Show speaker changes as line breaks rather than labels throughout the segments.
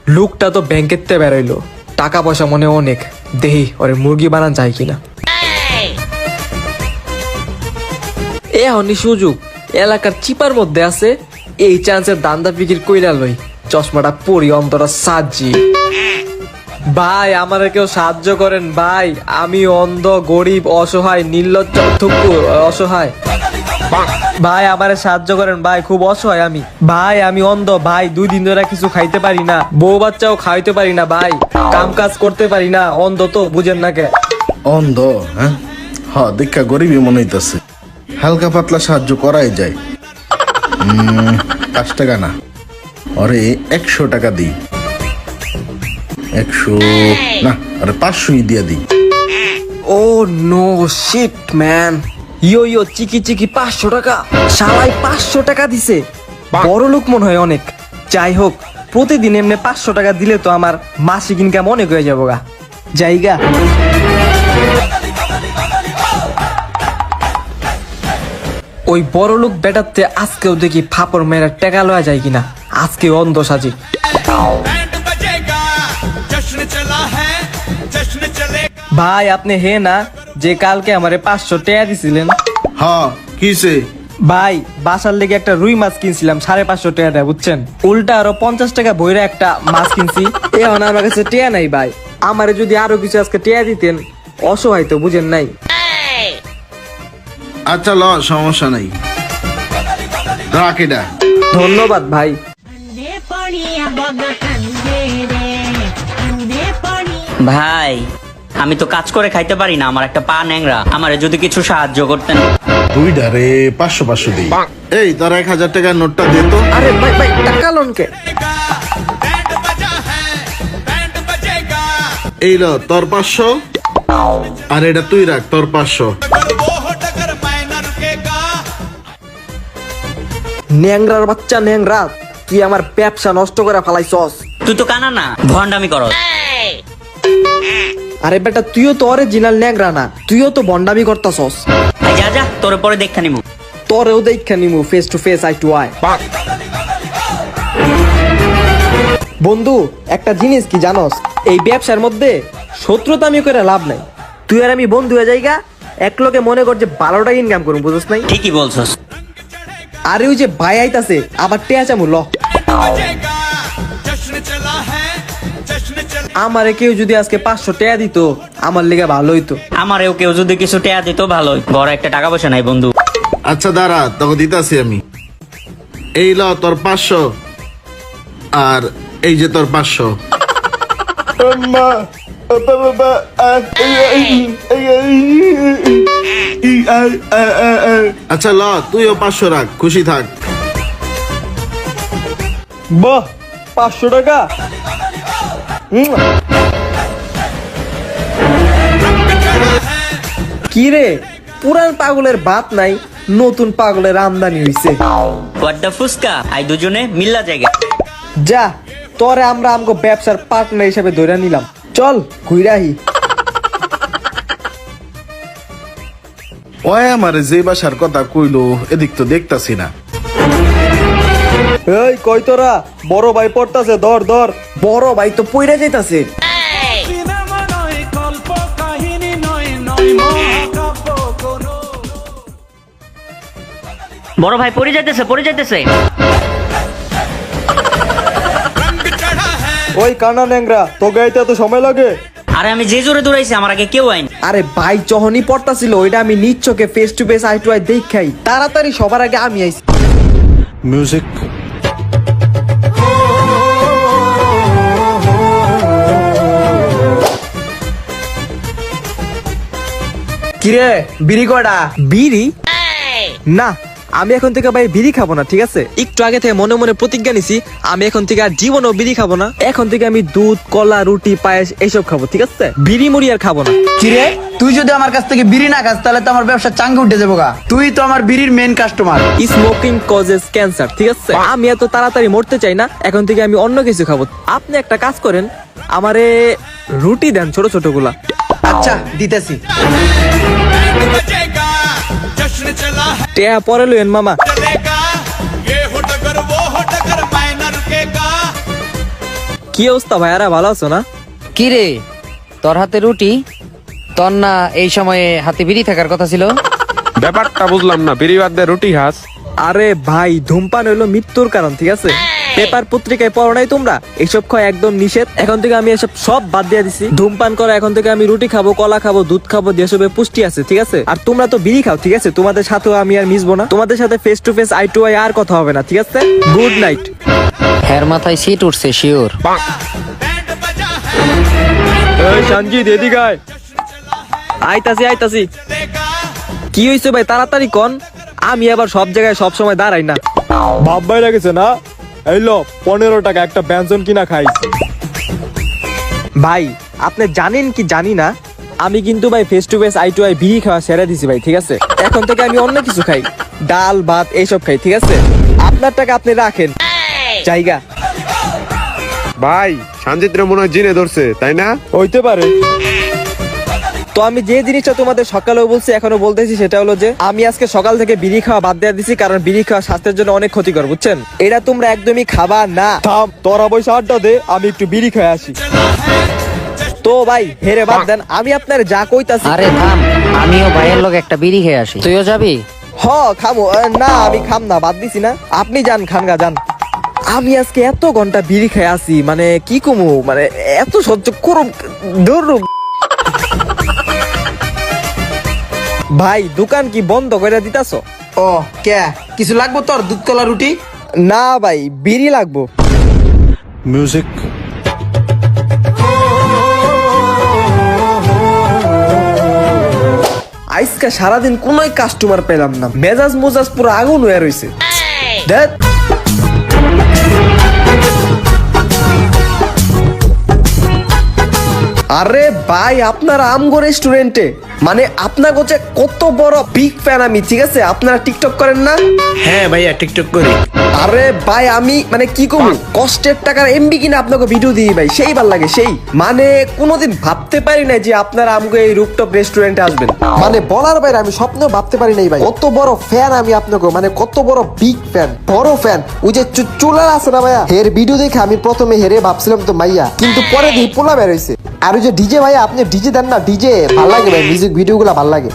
লোকটা তো ব্যাংকের তে বেরোইলো, টাকা পয়সা মনে অনেক, দেহি ওরে মুরগি বানান যায় কিনা। এ হনি সুযোগ, এলাকার চিপার মধ্যে আছে, এই চান্সের দান্দা ফিকির কইরা লই, চশমাটা পরি অন্তরা সাজি। ভাই আমারে কেউ সাহায্য করেন ভাই, আমি অন্ধ, গরিব, অসহায়, নির্লজ্জ, থুকু অসহায়। ভাই আমারে সাহায্য করেন ভাই, খুব অসহায় আমি ভাই, আমি অন্ধ ভাই, 2 দিন ধরে কিছু খাইতে পারি না, বউ বাচ্চাও খাইতে পারি না ভাই, কাম কাজ করতে পারি না, অন্ধ তো বুঝেন না কে।
অন্ধ? হ্যাঁ দেখা গরিবই মনে হইতেছে, হালকা পাতলা সাহায্য করাই যায়। 5 টাকা না, আরে 100 টাকা দিই। 100 না, আরে 500ই দিয়া দিই।
ও নো শিট ম্যান, ইয়ো চিকি চিকি 500 টাকা, শালাই 500 টাকা দিছে, বড় লোক মনে হয় অনেক। যাই হোক, প্রতিদিন এমনি 500 টাকা দিলে তো আমার মাসিক ইনকাম অনেক হয়ে যাবো গা, জায়গা। ওই বড় লোক বেটাতে আজকেও দেখি ফাপড় মেয়েরা টেকা লয়া যায় কিনা, আজকে অন্ধ সাজি। ভাই আপনি হে না যে কালকে আমারে 500 টাকা দিছিলেন?
হ্যাঁ কিসে?
ভাই বাসার লেগে একটা রুই মাছ কিনছিলাম 550 টাকা দেয়, বুঝছেন? উল্টা আরো 50 টাকা বইরে একটা মাছ কিনছি, এখন আমার কাছে টাকা নাই ভাই, আমারে যদি আরো কিছু আজকে টাকা দিতেন, অসহায় তো বুঝেন নাই।
আচ্ছা ল, সমস্যা নাই, রাখ এটা।
ধন্যবাদ ভাই।
ভাই আমি তো কাজ করে খাইতে পারি না, আমার একটা পা ন্যাংরা, আমারে যদি কিছু সাহায্য করতেন।
দুইটা রে 500 দিই। এই তোর 1000 টাকার নোটটা দে তো।
আরে ভাই ভাই টাকা লোন কে?
এই ল তোর 500, আর এটা তুই রাখ তোর 500।
ন্যাংরার বাচ্চা ন্যাংরা, তুই আমার ব্যবসা নষ্ট করে ফেলাইছস।
তুই তো কানা না, ভন্ডামি করস।
আরে বেটা তুইও তো অরিজিনাল ন্যাংরা না, তুইও তো ভন্ডামি করতাছস।
যা যা, তোর পরে দেখা নিমু।
তোরেও দেখা নিমু, face to face, eye to eye. বন্ধু একটা জিনিস কি জানোস, এই ব্যবসার মধ্যে শত্রুতামি করে লাভ নাই, তুই আর আমি বন্ধু হয়ে যাইগা, এক লোকে মনে কর যে 12 টাকা ইনকাম করুম, বুঝছ নাই?
ঠিকই বলছস।
আরে ওই যে ভাই আইতাছে, আবার টেয়া চামু ল। আমারে কেউ যদি আজকে 500 টাকা দিত, আমার লেগে ভালো হইতো।
আমারেও কেউ যদি কিছু টাকা দিত ভালো হইতো, ঘরে একটা টাকা পয়সা নাই বন্ধু।
আচ্ছা দাঁড়া, তোকে দিতাছি আমি। এই ল তোর 500, আর এই যে তোর 500। আচ্ছা ল, তুইও 500 রাখ, খুশি থাক।
বাহ 500 টাকা। কি রে, পুরান পাগলের বাত নাই, নতুন পাগলের আমদানি হইছে।
হোয়াট দ্য ফুসকা, আই দুজনে মিল্লা জায়গা।
যা তোরে আমরা আমগো ব্যবসার পার্টনার হিসেবে ধরে নিলাম, চল ঘুরাহি।
ওই আমারে যে বাসার কথা কইলো, এদিক তো দেখতাছি না।
এই কই তোরা, বড় ভাই পড়তাছে, ধর ধর। বড় ভাই তো পইরা যাইতাছে।
বড় ভাই পড়ে যাইতেছে, পড়ে যাইতেছে।
ওই কানা ন্যাংরা, তো গাইতে এত সময় লাগে?
আরে আমি যে জোরে দৌড়াইছি, আমার আগে কেউ আইন।
আরে ভাই যখনই পড়তাছিল, ওইটা আমি নিজ চোখে face to face, eye to eye দেখাই, তাড়াতাড়ি সবার আগে আমি আইছি।
মিউজিক।
কিরে বিড়ি কটা? বিড়ি না, আমি এখন থেকে ভাই বিড়ি খাবো না, ঠিক আছে? একটু আগে থেকে মনে মনে প্রতিজ্ঞা নিছি, আমি এখন থেকে আর জীবনও বিড়ি খাবো না। এখন থেকে আমি দুধ, কলা, রুটি, পায়েস এইসব খাবো, ঠিক আছে? বিড়ি মুড়ি আর খাবো না।
কিরে তুই যদি আমার কাছ থেকে বিড়ি না খাস, তাহলে তো আমার ব্যবসা চাঙ্গে উঠে যাবো গা। তুই তো আমার বিড়ির main customer.
Smoking causes cancer, ঠিক আছে? আমি এত তাড়াতাড়ি মরতে চাই না, এখন থেকে আমি অন্য কিছু খাবো। আপনি একটা কাজ করেন, আমারে রুটি দেন ছোট ছোট গুলা।
আচ্ছা দিতেছি।
টেয়া পরে লইন মামা। কি অবস্থা ভাইয়ারা, ভালো আছো না?
কি রে, তোর হাতে রুটি, তোর না এই সময়ে হাতে বিড়ি থাকার কথা ছিল?
ব্যাপারটা বুঝলাম না, বিড়ি বাদ দিয়ে রুটি খাস?
আরে ভাই, ধূমপান হলো মৃত্যুর কারণ, ঠিক আছে? পেপার পত্রিকায় পড়ো নাই তোমরা? এইসব খাওয়া একদম নিষেধ। এখন থেকে আমি এসব সব বাদ দিয়ে দিছি। ধূমপান করা এখন থেকে আমি রুটি খাবো, কলা খাবো, দুধ খাবো, যেসবে পুষ্টি আছে, ঠিক আছে? আর তোমরা তো বিড়ি খাও, ঠিক আছে? তোমাদের সাথেও আমি আর মিশবো না। তোমাদের সাথে face to face, eye to eye আর কথা হবে না, ঠিক আছে? Good night.
হের মাথায় সিট উঠছে শিওর।
এই সঞ্জিত, এদিকে আয়। আইতাছি। কি হইছে ভাই, তাড়াতাড়ি কোন। আমি আবার সব জায়গায় সব সময় দাঁড়াই না। ভাববাই লাগেছে না? এই লো 15 টাকা একটা ব্যঞ্জন কিনা খাই। ভাই আপনি জানেন কি জানি না, আমি কিন্তু ভাই face to face, eye to eye বিড়ি খাওয়া ছেড়ে দিছি ভাই, ঠিক আছে? এখন থেকে আমি অন্য কিছু খাই, ডাল ভাত এইসব খাই, ঠিক আছে? আপনার টাকা আপনি রাখেন, জায়গা।
ভাই সঞ্জিত রে মনে হয় জিনে ধরছে, তাই না?
হইতে পারে। তো আমি যে জিনিসটা তোমাদের সকালেও বলছি, এখনো বলতেছি, সেটা হলো যে আমি আজকে সকাল থেকে বিড়ি খাওয়া বাদ দিয়ে দিছি, কারণ বিড়ি খাওয়া স্বাস্থ্যের জন্য অনেক ক্ষতিকর, বুঝছেন? এটা তোমরা একদমই খাবা না। থাম, তোরা বসে আড্ডা দে, আমি একটু বিড়ি খেয়ে আসি। তো ভাই হেরে বাদ দেন, আমি আপনার যা কইতাছি।
আরে থাম, আমিও ভাইয়ের লোক একটা বিড়ি খেয়ে আসি, তুইও যাবি?
হ খামো। না আমি খাম না, বাদ দিছি না। আপনি যান, খানগা যান। আমি আজকে এত ঘন্টা বিড়ি খেয়ে আসি, মানে কি কমু, মানে এত সহ্য করুম ধরুম। ভাই দোকান কি বন্ধ করে দিতাছো?
ও কে, কিছু লাগবো তোর? দুধ কলা রুটি?
না ভাই, বিড়ি লাগবো।
মিউজিক।
আজকে সারাদিন কোনোই কাস্টমার পেলাম না, মেজাজ মোজাজ পুরো আগুন হয়ে রয়েছে। ধ্যাৎ। আরে ভাই, আপনারা আমগো রেস্টুরেন্টে, মানে আপনার কাছে কত বড় বিগ ফ্যান আমি, ঠিক আছে? আপনারা টিকটক করেন না?
হ্যাঁ ভাইয়া, টিকটক করি।
আরে ভাই আমি মানে কি করবো, কষ্টের টাকার এমবি কিনা আপনাকে ভিডিও দিই ভাই, সেই ভাল লাগে সেই। মানে কোনোদিন ভাবতে পারি না যে আপনারা আমাকে এই রুপটপ রেস্টুরেন্টে আসবেন, মানে বলার বাইরে আমি স্বপ্নেও ভাবতে পারি নাই ভাই। কত বড় ফ্যান আমি আপনাকে, মানে কত বড় বিগ ফ্যান, বড় ফ্যান। ওই যে চুলার আছে না ভাইয়া, হের ভিডিও দেখে আমি প্রথমে হেরে ভাবছিলাম তো মাইয়া, কিন্তু পরে দেখি পোলা বের হয়েছে। আর ওই যে ডিজে ভাইয়া, আপনি ডিজে দেন না? ডিজে ভাল লাগে ভাই, মিউজিক ভিডিও গুলা ভাল লাগে।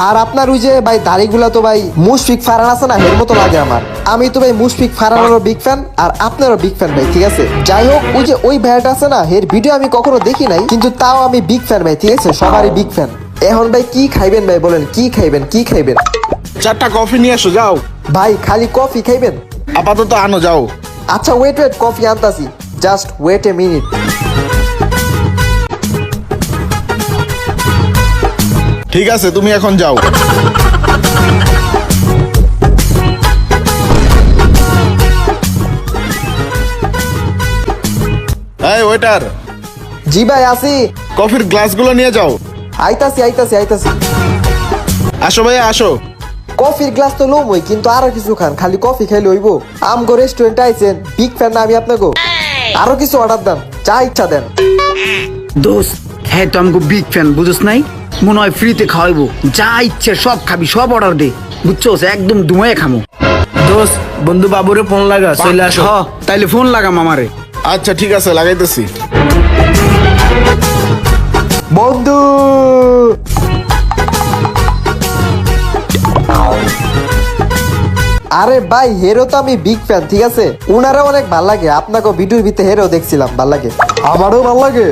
আর আপনার ওই যে ভাই দাড়িগুলা তো ভাই মুশফিক ফারহান আছে না, এর মতো লাগে আমার। আমি তো ভাই মুশফিক ফারহানেরও বিগ ফ্যান, আর আপনারও বিগ ফ্যান ভাই, ঠিক আছে? যাই হোক, ওই যে ওই ভাইয়াটা আছে না, এর ভিডিও আমি কখনো দেখি নাই, কিন্তু তাও আমি বিগ ফ্যান ভাই, ঠিক আছে? সবারই বিগ ফ্যান। এখন ভাই কি খাইবেন ভাই, বলেন কি খাইবেন, কি খাইবেন?
4টা কফি নিয়ে আসো, যাও।
ভাই খালি কফি খাইবেন?
আপাতত আনো, যাও।
আচ্ছা ওয়েট, কফি আনতাছি, জাস্ট ওয়েট এ মিনিট।
ঠিক আছে, তুমি এখন যাও। এই ওয়েটার,
জি ভাই আসি।
কফির গ্লাসগুলো নিয়ে যাও।
আইতাছি।
আসো ভাইয়া, আসো।
কফির গ্লাস তো লমই, কিন্তু আরো কিছু খান, খালি কফি খাইলে হইব? আমগো রেস্টুরেন্টে আইছেন, বিগ ফ্যান না আমি আপনাকে? আরো কিছু অর্ডার দেন, যা ইচ্ছা দেন।
দোস্ত, হ্যাঁ তো আমাকে বিগ ফ্যান, বুঝছ নাই? মনে হয় ফ্রিতে খাওয়াইবো, যা ইচ্ছে সব খাবি, সব অর্ডার দে, বুঝছো? একদম ধুমায় খামো। দোস্ত, বন্ধু বাবুরে ফোন লাগা, চলে আসো। তাইলে ফোন লাগাম আমারে।
আচ্ছা ঠিক আছে, লাগাইতেছি।
বন্ধু আরে ভাই, হেরো তো আমি বিগ ফ্যান, ঠিক আছে? উনারা অনেক ভাল লাগে, আপনাকে ভিডিওর ভিতরে হেরো দেখছিলাম, ভাল লাগে, আমারও ভাল লাগে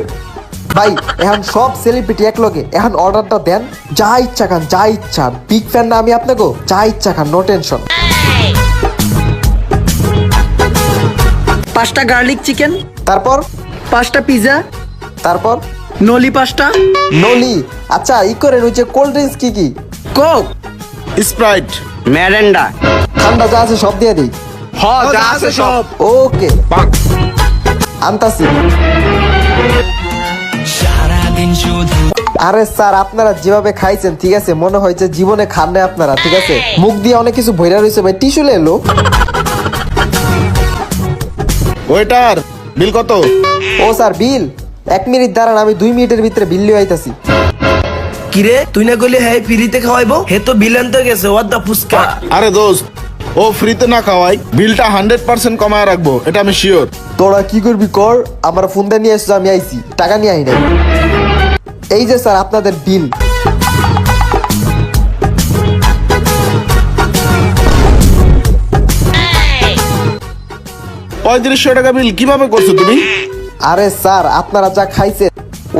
ভাই। এখন সব সেলিব্রিটি এক লগে, এখন অর্ডারটা দেন, যা ইচ্ছা খান, যা ইচ্ছা। বিগ ফ্যান না আমি আপনাকে, যা ইচ্ছা খান, নো টেনশন।
5টা গার্লিক চিকেন,
তারপর
5টা পিজা,
তারপর
নলি 5টা,
নলি। আচ্ছা ই করেন, ওই যে কোল্ড ড্রিঙ্কস কি কি?
Coke,
Sprite,
Mirinda.
ঠান্ডা যা আছে সব দিয়ে দিই।
যা আছে সব।
ওকে আনতাছি। আরে স্যার, আপনারা যেভাবে খাইছেন, ঠিক আছে, মনে হয় যে জীবনে খান নাই আপনারা, ঠিক আছে? মুখ দিয়ে অনেক কিছু ভইরা রয়েছে ভাই, টিস্যু এলো।
ওয়েটার, বিল কত?
ও স্যার, বিল 1 মিনিট দাঁড়ান, আমি 2 মিনিটের ভিতরে বিল লিয়ে আইতাছি।
কিরে, তুই না কইলি হ্যাঁ ফ্রিতে খাওয়াইবো? হে তো বিল আনতে গেছে, ওয়াট দা ফুসকা।
আরে দোস্ত, ও ফ্রিতে না খাওয়াই বিলটা 100% কমায় রাখবো, এটা আমি শিওর।
তোরা কি করবি কর, আমার ফোন দিয়ে নিয়ে এসছো, আমি আইছি, টাকা নিয়ে আই নাই। এই যে স্যার আপনাদের বিল।
3500 টাকা বিল কিভাবে করছো তুমি?
আরে স্যার আপনারা যা খাইছেন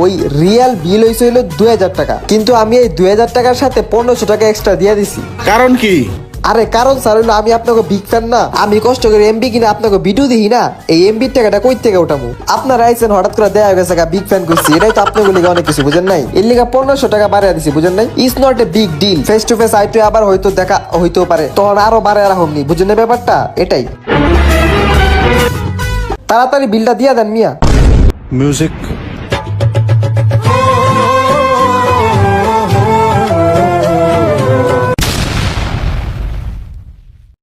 ওই রিয়েল বিল হইছিল 2000 টাকা, কিন্তু আমি এই 2000 টাকার সাথে 1500 টাকা এক্সট্রা দিয়ে দিছি।
কারণ কি?
আরে কারণ স্যার হইলো আমি আপনাকে বিগ ফ্যান না, আমি কষ্ট করে এমবি কিনে আপনাকে ভিডিও দিই না, এই এমবির টাকাটা কই থেকে উঠামু? আপনারা আইছেন হঠাৎ করে দেয়া গেছে বিগ ফ্যান করছি, এটাই তো আপনাকে লিগে অনেক কিছু বুঝেন নাই, এর লিগে 1500 টাকা বাড়ায় দিছি বুঝেন নাই। It's not a big deal, face to face eye to আবার হয়তো দেখা হইতেও পারে, তখন আরো বাড়ায় রাখুননি, বুঝেন না ব্যাপারটা? এটাই, তাড়াতাড়ি বিলটা দিয়া দেন মিয়া।
Music